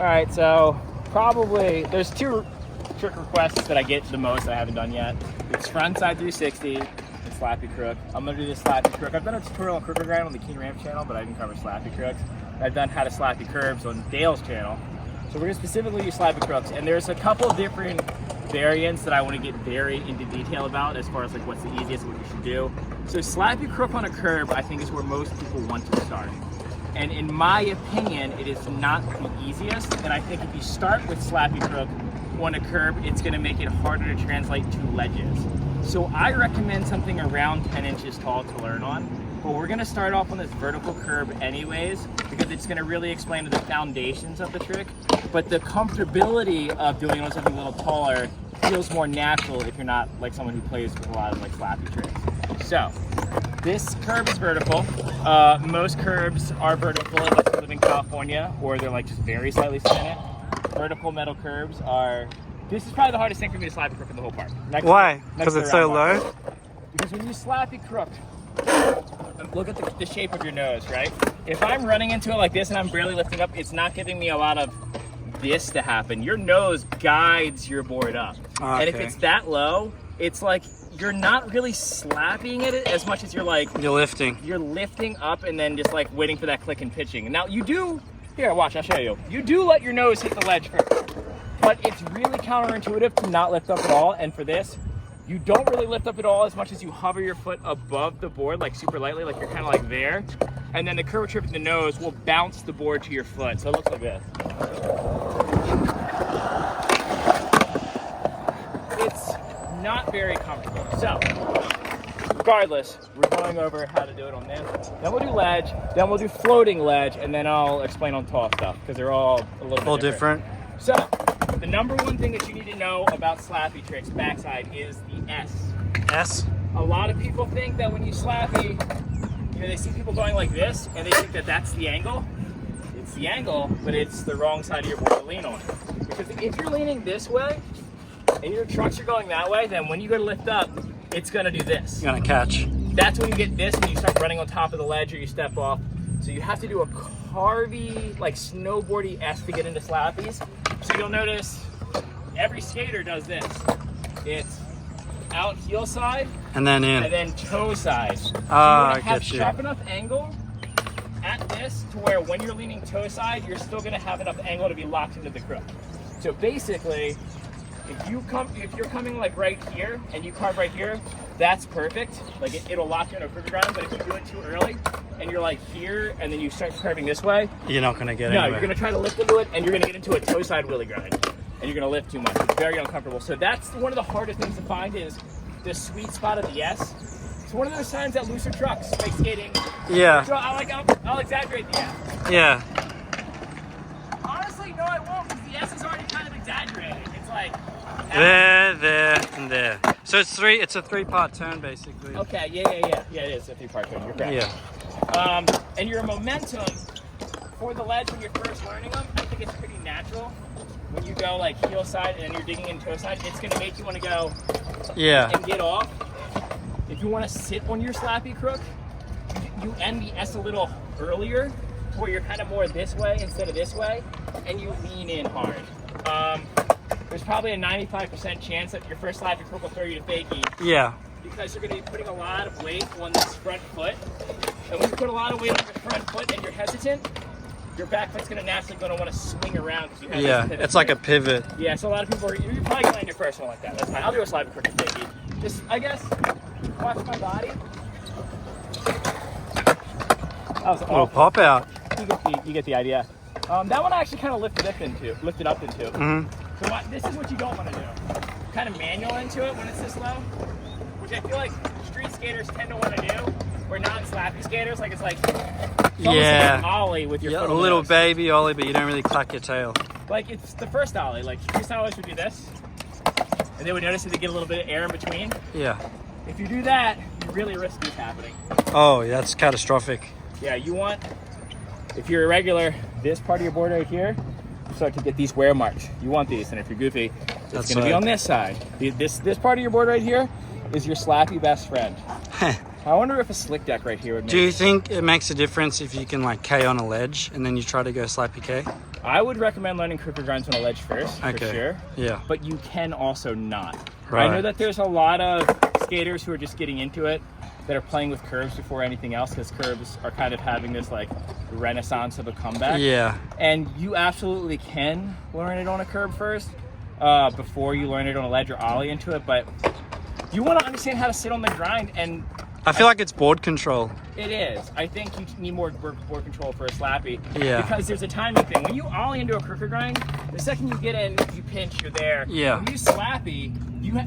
All right, so probably there's two trick requests that I get the most that I haven't done yet. It's frontside 360 and Slappy Crook. I'm gonna do this Slappy Crook. I've done a tutorial on Corrigan on the Keen Ramp channel, but I didn't cover Slappy Crooks. I've done how to Slappy Curbs on Dale's channel. So we're gonna specifically use Slappy Crooks, and there's a couple different variants that I want to get very into detail about as far as like what's the easiest, what you should do. So Slappy Crook on a curb, I think, is where most people want to start. And in my opinion, it is not the easiest. And I think if you start with Slappy Crook on a curb, it's gonna make it harder to translate to ledges. So I recommend something around 10 inches tall to learn on. But we're gonna start off on this vertical curb anyways, because it's gonna really explain the foundations of the trick. But the comfortability of doing it on something a little taller feels more natural if you're not like someone who plays with a lot of like Slappy tricks. So this curb is vertical. Most curbs are vertical unless you live in California, or they're like just very slightly slanted. Vertical metal curbs are, this is probably the hardest thing for me to Slappy Crook in the whole park. Why? Because it's so low? Because when you Slappy Crook, look at the shape of your nose, right? If I'm running into it like this and I'm barely lifting up, it's not giving me a lot of this to happen. Your nose guides your board up. Okay. And if it's that low, it's like you're not really slapping it as much as you're like... You're lifting. You're lifting up and then just like waiting for that click and pitching. Now you do, here, watch, I'll show you. You do let your nose hit the ledge first, but it's really counterintuitive to not lift up at all. And for this, you don't really lift up at all as much as you hover your foot above the board, like super lightly, like you're kind of like there. And then the curvature of the nose will bounce the board to your foot. So it looks like this. It's not very comfortable. So, regardless, we're going over how to do it on this. Then we'll do ledge, then we'll do floating ledge, and then I'll explain on tall stuff, because they're all a little bit different. So, the number one thing that you need to know about Slappy tricks backside is the S. S? A lot of people think that when you Slappy, they see people going like this, and they think that that's the angle. It's the angle, but it's the wrong side of your board to lean on. Because if you're leaning this way, and your trucks are going that way, then when you go to lift up, it's gonna do this. You're gonna catch. That's when you get this, when you start running on top of the ledge or you step off. So you have to do a carvy, like snowboardy S to get into Slappies. So you'll notice every skater does this. It's out heel side, and then in, and then toe side. So I have get you. sharp enough angle at this to where when you're leaning toe side, you're still gonna have enough angle to be locked into the crook. So basically, if you're coming like right here and you carve right here, that's perfect. Like it'll lock you in a crooked ground. But if you do it too early and you're like here and then you start curving this way, you're not gonna get anywhere. anywhere. You're gonna try to lift into it and you're gonna get into a toe side wheelie grind. And you're gonna lift too much. It's very uncomfortable. So that's one of the hardest things to find is the sweet spot of the S. It's one of those signs that looser trucks make skating. Yeah. So I'll exaggerate the S. Yeah. Honestly, no, I won't, because the S is already kind of exaggerated. It's like there, and there. So it's a three-part turn basically. Okay, yeah, it is a three-part turn. You're correct. Yeah. And your momentum for the ledge when you're first learning them, I think it's pretty natural. When you go like heel side and then you're digging in toe side, it's gonna make you want to go and get off. If you want to sit on your Slappy Crook, you end the S a little earlier, where you're kind of more this way instead of this way, and you lean in hard. There's probably a 95% chance that your first Slappy Crook will throw you to fakie. Yeah. Because you're going to be putting a lot of weight on this front foot. And when you put a lot of weight on your front foot and you're hesitant, your back foot's going to naturally want to swing around. Because you have this it's like a pivot. Yeah, so a lot of people, you're probably going to land your first one like that. That's fine. I'll do a Slappy Crook and fakie. Just, I guess, watch my body. That was Little pop out. You get the idea. That one I actually kind of lifted up into. Mm-hmm. So this is what you don't want to do. Kind of manual into it when it's this low, which I feel like street skaters tend to want to do. Or non-Slappy skaters, like it's like like an ollie with your foot a little baby ollie, but you don't really clack your tail. Like it's the first ollie. Like freestylists would do this, and they would notice that they get a little bit of air in between. Yeah. If you do that, you really risk this happening. Oh, that's catastrophic. Yeah, you want, if you're a regular, this part of your board right here, you start to get these wear marks. You want these, and if you're goofy, it's going to be on this side. This part of your board right here is your Slappy best friend. I wonder if a slick deck right here would make Do you think it makes a difference if you can like K on a ledge and then you try to go Slappy K? I would recommend learning crooked grinds on a ledge first, for sure. Yeah. But you can also not. Right. I know that there's a lot of skaters who are just getting into it that are playing with curves before anything else, because curves are kind of having this like renaissance of a comeback. Yeah. And you absolutely can learn it on a curb first before you learn it on a ledge or ollie into it. But you want to understand how to sit on the grind, and I feel like it's board control. it is. I think you need more board control for a slappy. Yeah. Because there's a timing thing. When you ollie into a crooked grind, the second you get in, you pinch, you're there. Yeah. When you slappy,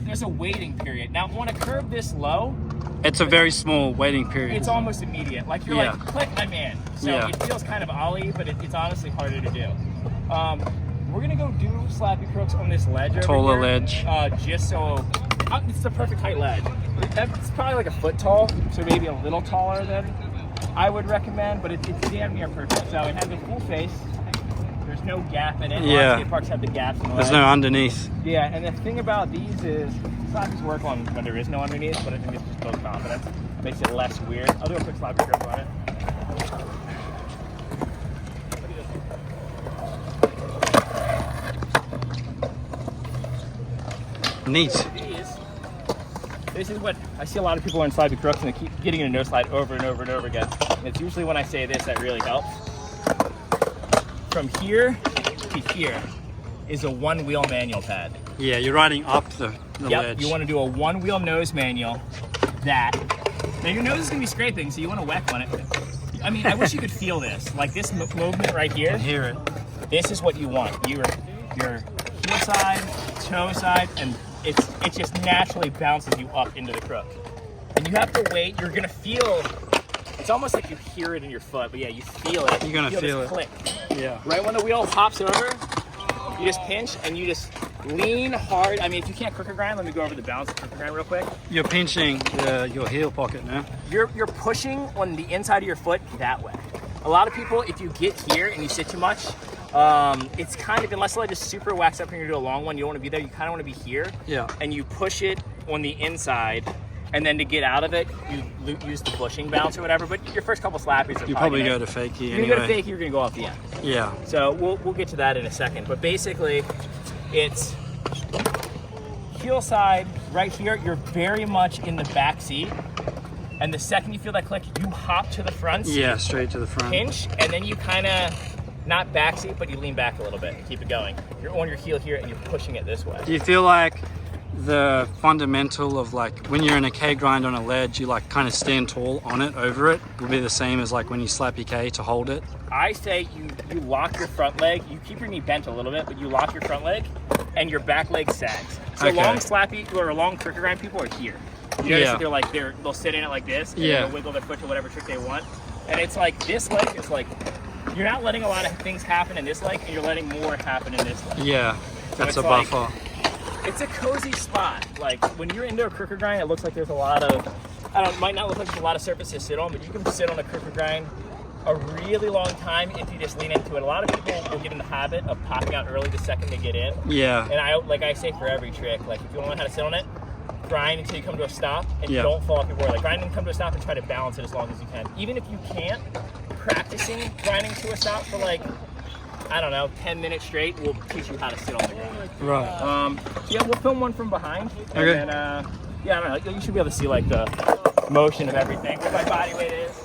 there's a waiting period. Now, on a curve this low, It's a very small waiting period. it's almost immediate. Like you're like, click, I'm in. So it feels kind of ollie, but it's honestly harder to do. We're gonna go do slappy crooks on this ledge over Taller here, ledge. just so it's the perfect height ledge. It's probably like a foot tall, so maybe a little taller than I would recommend, but it's damn near perfect. So it has a full face. There's no gap in it. A lot of skate parks have the gaps in the There's ledge. no underneath. Yeah, and the thing about these is slappies work on when there is no underneath, but I think it's just builds confidence. Makes it less weird. I'll do a quick slappy grip on it. Neat. This is what I see a lot of people in slappy crooks, and they keep getting in a no slide over and over and over again. And it's usually when I say this that really helps. From here to here is a one-wheel manual pad. Yeah, you're riding up the ledge. You want to do a one-wheel nose manual. That. Now your nose is gonna be scraping, so you want to whack on it. I mean, I wish you could feel this. Like this movement right here. I hear it. This is what you want. Your heel side, toe side, and it just naturally bounces you up into the crook. And you have to wait. You're gonna feel. It's almost like you hear it in your foot, but yeah, you feel it. You're gonna feel this it. click. Yeah. Right when the wheel hops over, you just pinch and you just lean hard. I mean, if you can't crooked grind, let me go over the balance of crooked grind real quick. You're pinching your heel pocket now. You're pushing on the inside of your foot that way. A lot of people, if you get here and you sit too much, it's kind of, unless the ledge is super waxed up and you're gonna do a long one, you don't want to be there. You kind of want to be here. Yeah. And you push it on the inside, and then to get out of it, you use the bushing bounce or whatever. But your first couple slappies are You probably go to fakie You're anyway. gonna go to fakie, you're gonna go off the end. Yeah. So we'll get to that in a second. But basically, it's heel side right here. You're very much in the back seat. And the second you feel that click, you hop to the front seat. Yeah, straight to the front. Pinch, and then you kind of, not back seat, but you lean back a little bit and keep it going. You're on your heel here and you're pushing it this way. Do you feel like the fundamental of like when you're in a K grind on a ledge, you like kind of stand tall on it, over it, will be the same as like when you slap your K to hold it? I say you lock your front leg, you keep your knee bent a little bit, but you lock your front leg and your back leg sags. So long slappy or long crooked grind people are here. You notice that they're like, they'll sit in it like this, and they'll wiggle their foot to whatever trick they want. And it's like, this leg is like, you're not letting a lot of things happen in this leg, and you're letting more happen in this leg. Yeah, that's so a buffer. Like, it's a cozy spot. Like, when you're into a crooked grind, it looks like there's a lot of, it might not look like there's a lot of surface to sit on, but you can sit on a crooked grind a really long time if you just lean into it. A lot of people will get in the habit of popping out early the second they get in. Yeah. And like I say for every trick, like if you want to learn how to sit on it, grind until you come to a stop and don't fall off your board. Like grind and come to a stop and try to balance it as long as you can. Even if you can't, practicing grinding to a stop for like, I don't know, 10 minutes straight will teach you how to sit on the ground. Right. Yeah, we'll film one from behind. And Okay. then, yeah, I don't know, you should be able to see like the motion of everything, what my body weight is.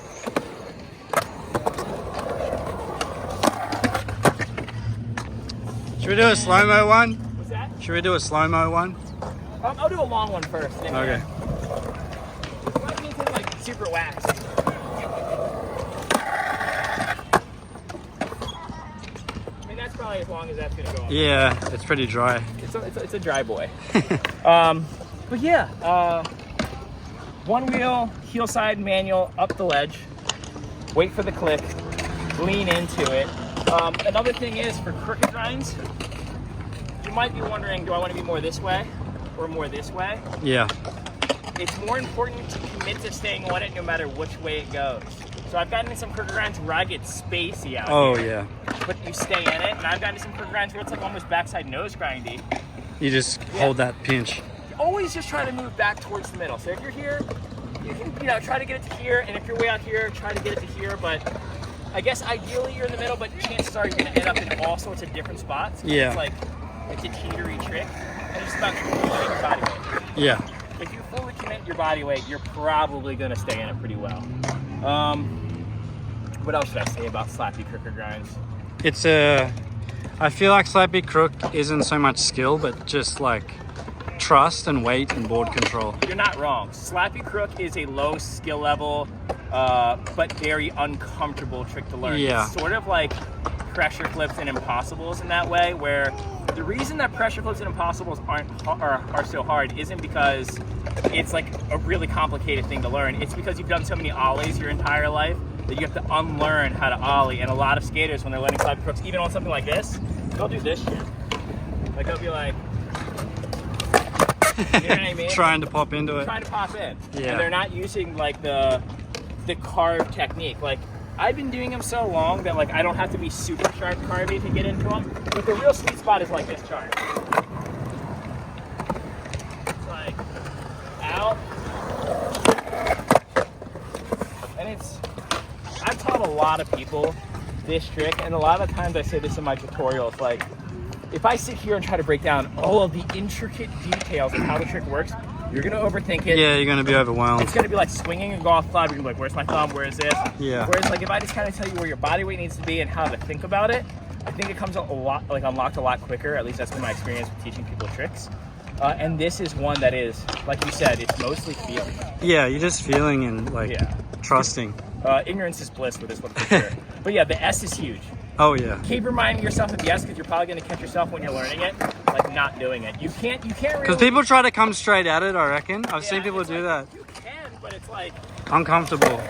Should we do a slow-mo one? What's that? Should we do a slow-mo one? I'll do a long one first. Then Okay. Like anything like super waxed. I mean, that's probably as long as that's gonna go on. Yeah, it's pretty dry. It's a dry boy. But yeah, one wheel, heel side manual, up the ledge, wait for the click, lean into it. Another thing is for crooked grinds, you might be wondering, do I want to be more this way or more this way? Yeah. It's more important to commit to staying on it no matter which way it goes. So I've gotten in some crooked grinds where I get spacey out here. Yeah. But you stay in it, and I've gotten in some crooked grinds where it's like almost backside nose grindy. You just hold that pinch. Always just try to move back towards the middle. So if you're here, you can try to get it to here, and if you're way out here, try to get it to here, but I guess ideally you're in the middle, but chances are you're going to end up in all sorts of different spots. Yeah. It's a teetery trick, and it's about committing your body weight. Yeah. If you fully commit your body weight, you're probably going to stay in it pretty well. What else should I say about Slappy Crooker grinds? I feel like Slappy Crook isn't so much skill, but just like trust and weight and board control. You're not wrong. Slappy Crook is a low skill level, but very uncomfortable trick to learn. Yeah. It's sort of like pressure flips and impossibles in that way, where the reason that pressure flips and impossibles are so hard isn't because it's like a really complicated thing to learn. It's because you've done so many ollies your entire life that you have to unlearn how to ollie. And a lot of skaters, when they're learning Slappy Crooks, even on something like this, they'll do this shit. Like they'll be like, you know what I mean? Trying to pop into it. Trying to pop in. Yeah. And they're not using like the carve technique. Like I've been doing them so long that like I don't have to be super sharp carvy to get into them. But the real sweet spot is like this chart. It's like out. And I've taught a lot of people this trick, and a lot of times I say this in my tutorials, like if I sit here and try to break down all of the intricate details of how the trick works, you're gonna overthink it. Yeah, you're gonna be overwhelmed. It's gonna be like swinging a golf club. You're gonna be like, where's my thumb? Where is this? Yeah. Whereas like if I just kind of tell you where your body weight needs to be and how to think about it, I think it comes a lot, like unlocked a lot quicker. At least that's been my experience with teaching people tricks. And this is one that is, like you said, it's mostly feeling. Yeah, you're just feeling and like trusting. Ignorance is bliss with this one for sure. But yeah, the S is huge. Oh yeah. Keep reminding yourself of yes, because you're probably going to catch yourself when you're learning it, like not doing it. You can't really. Because people try to come straight at it, I reckon. I've seen people do like, that. You can, but it's like Uncomfortable.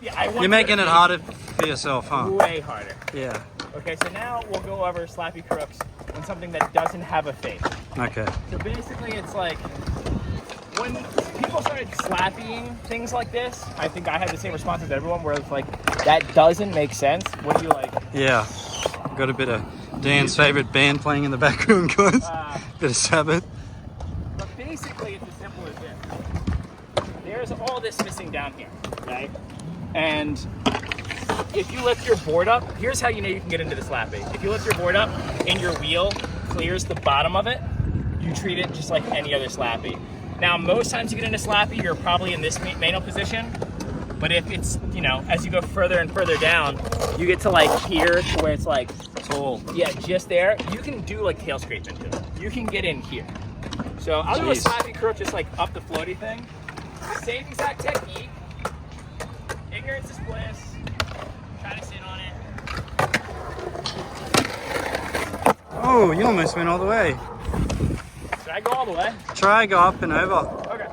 yeah, You're making it harder for yourself, huh? way harder. Yeah. Okay, so now we'll go over Slappy Crooks and something that doesn't have a face. Okay. So basically, it's like when people started slappying things like this, I think I had the same response as everyone, where it's like, that doesn't make sense. What do you like? Yeah. Got a bit of Dan's favorite band playing in the background, guys. Bit of Sabbath. But basically, it's as simple as this. There's all this missing down here, okay? And if you lift your board up, here's how you know you can get into the Slappy. If you lift your board up and your wheel clears the bottom of it, you treat it just like any other Slappy. Now, most times you get into Slappy, you're probably in this manual position. But if it's, you know, as you go further and further down, you get to like here to where it's like, Tall. yeah, just there. You can do like tail scrape into it. You can get in here. So I'll do a Slappy Crook just like up the floaty thing. Same exact technique. Ignorance is bliss. Try to sit on it. Oh, you almost went all the way. Should I go all the way? Try go up and over. Okay.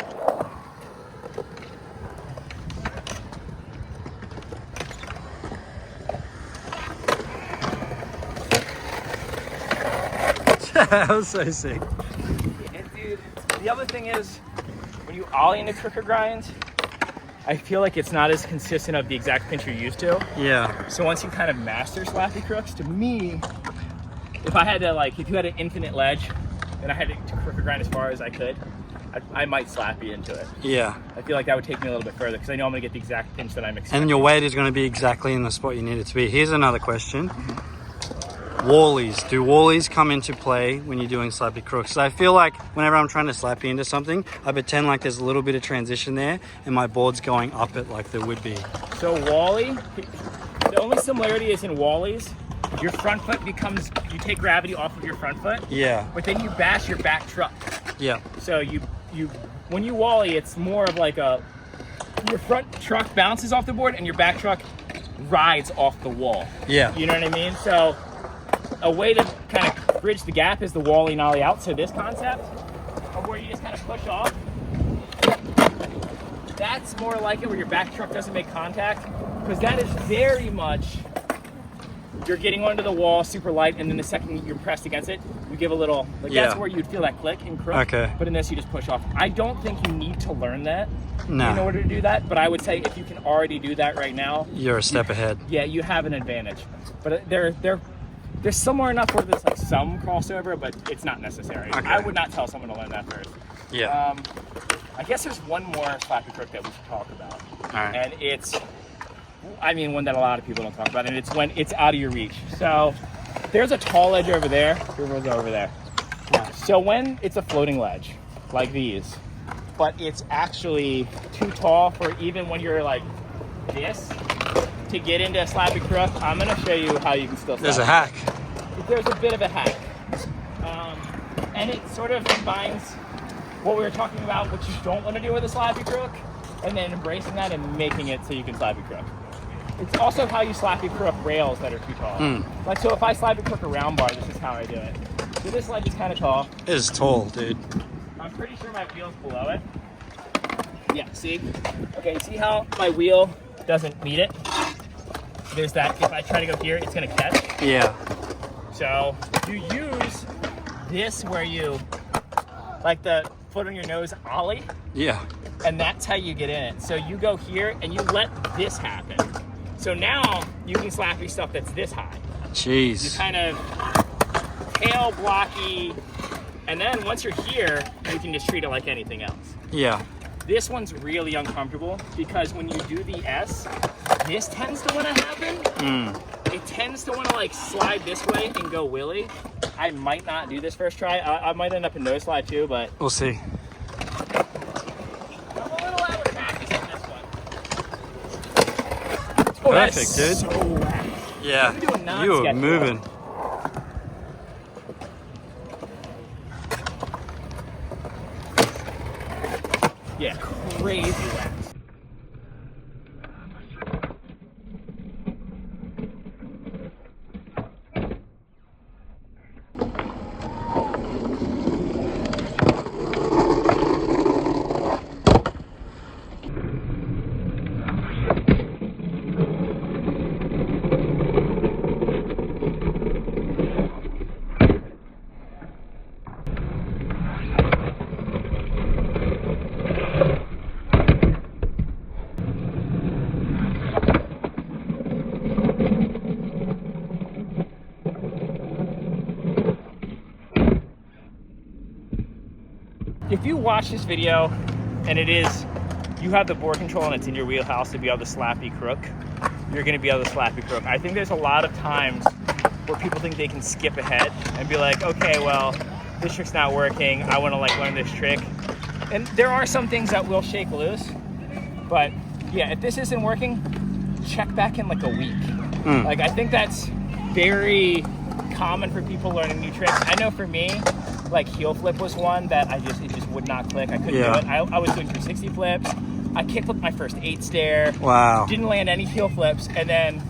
That was so sick. And dude, the other thing is, when you ollie into crooker grinds, I feel like it's not as consistent of the exact pinch you're used to. Yeah. So once you kind of master Slappy Crooks, to me, if I had to like, if you had an infinite ledge and I had to crooker grind as far as I could, I might Slappy into it. Yeah. I feel like that would take me a little bit further because I know I'm gonna get the exact pinch that I'm expecting. And your weight is going to be exactly in the spot you need it to be. Here's another question. Wallies. Do wallies come into play when you're doing Slappy Crooks? So I feel like whenever I'm trying to Slappy into something, I pretend like there's a little bit of transition there and my board's going up it like there would be. So Wally, the only similarity is in Wallies, your front foot becomes, you take gravity off of your front foot. Yeah. But then you bash your back truck. Yeah. So you when you Wally, it's more of like your front truck bounces off the board and your back truck rides off the wall. Yeah. You know what I mean? So a way to kind of bridge the gap is the Wally nollie out. So this concept of where you just kind of push off, that's more like it where your back truck doesn't make contact, because that is very much you're getting onto the wall super light, and then the second you're pressed against it, you give a little, like that's where you'd feel that click in Crook. Okay. But in this, you just push off. I don't think you need to learn that in No. order to do that, but I would say if you can already do that right now, You're a step ahead. yeah, you have an advantage. But they're similar enough where there's like some crossover, but it's not necessary. Okay. I would not tell someone to learn that first. Yeah. I guess there's one more Slappy Crook that we should talk about. All right. And it's I mean, one that a lot of people don't talk about, and it's when it's out of your reach. So there's a tall ledge over there. Here we go over there. So when it's a floating ledge, like these, but it's actually too tall for even when you're like this, to get into a Slappy Crook, I'm gonna show you how you can still slap. There's a hack. There's a bit of a hack. And it sort of combines what we were talking about, what you don't want to do with a Slappy Crook, and then embracing that and making it so you can Slappy Crook. It's also how you Slappy Crook rails that are too tall. Like, so if I Slappy Crook a round bar, this is how I do it. So this ledge is kind of tall. It is tall, dude. I'm pretty sure my wheel's below it. Yeah, see? Okay, see how my wheel doesn't meet it? There's that, if I try to go here, it's gonna catch. Yeah. So you use this where you, like the foot on your nose ollie, Yeah. and that's how you get in it. So you go here and you let this happen. So now you can Slappy stuff that's this high. You Jeez. kind of tail blocky, and then once you're here, you can just treat it like anything else. Yeah. This one's really uncomfortable because when you do the S, this tends to want to happen. It tends to want to like slide this way and go willy. I might not do this first try. I might end up in nose slide too, but We'll see. I'm a little out of practice on this one. Oh, Perfect, that's dude. so whack. Yeah. We're doing You are non-sketch moving. roll. Yeah, crazy whack. If you watch this video and you have the board control and it's in your wheelhouse to be able to Slappy Crook, you're gonna be able to Slappy Crook. I think there's a lot of times where people think they can skip ahead and be like, okay, well, this trick's not working. I wanna like learn this trick. And there are some things that will shake loose, but yeah, if this isn't working, check back in like a week. Like, I think that's very common for people learning new tricks. I know for me, like heel flip was one that it just would not click. I couldn't do it. I was doing 360 flips. I kick flipped my first 8 stair. Wow. Didn't land any heel flips, and then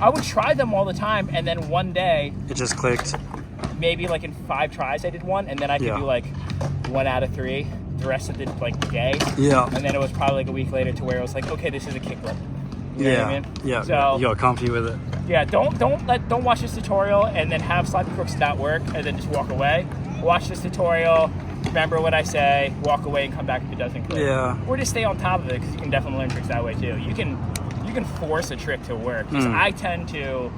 I would try them all the time, and then one day, It just clicked. maybe like in 5 tries I did one, and then I could do like 1 out of 3 the rest of the like day. Yeah. And then it was probably like a week later to where it was like, okay, this is a kick flip. You know what I mean? Yeah. So You got comfy with it. yeah, don't watch this tutorial and then have Slappy Crooks not work and then just walk away. Watch this tutorial, remember what I say, walk away and come back if it doesn't click. Yeah. Or just stay on top of it because you can definitely learn tricks that way too. You can force a trick to work because I tend to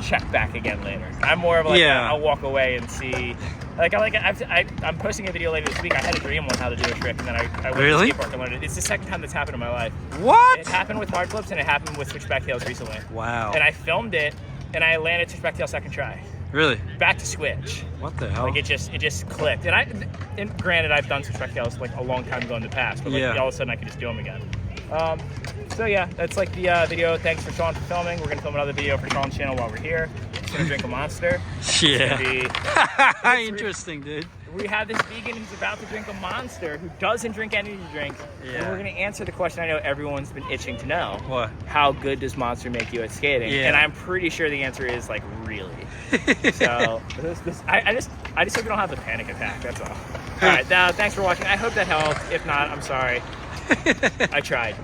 check back again later. I'm more of like I'll walk away and see. I'm posting a video later this week. I had a dream on how to do a trick, and then I went to skate park and learned it. It's the second time that's happened in my life. What? It happened with hard flips, and it happened with switchback tails recently. Wow. And I filmed it, and I landed switchback tail second try. Really? Back to switch. What the hell? Like it just clicked. And granted, I've done switchback tails like a long time ago in the past, but like all of a sudden I could just do them again. So yeah, that's like the video. Thanks for Sean for filming. We're gonna film another video for Sean's channel while we're here. He's gonna drink a Monster. Yeah. Interesting, dude. We have this vegan who's about to drink a Monster who doesn't drink energy drinks. Yeah. And we're gonna answer the question I know everyone's been itching to know. What? How good does Monster make you at skating? Yeah. And I'm pretty sure the answer is like really. So I just hope you don't have a panic attack. That's all. All right. Now, thanks for watching. I hope that helped. If not, I'm sorry. I tried.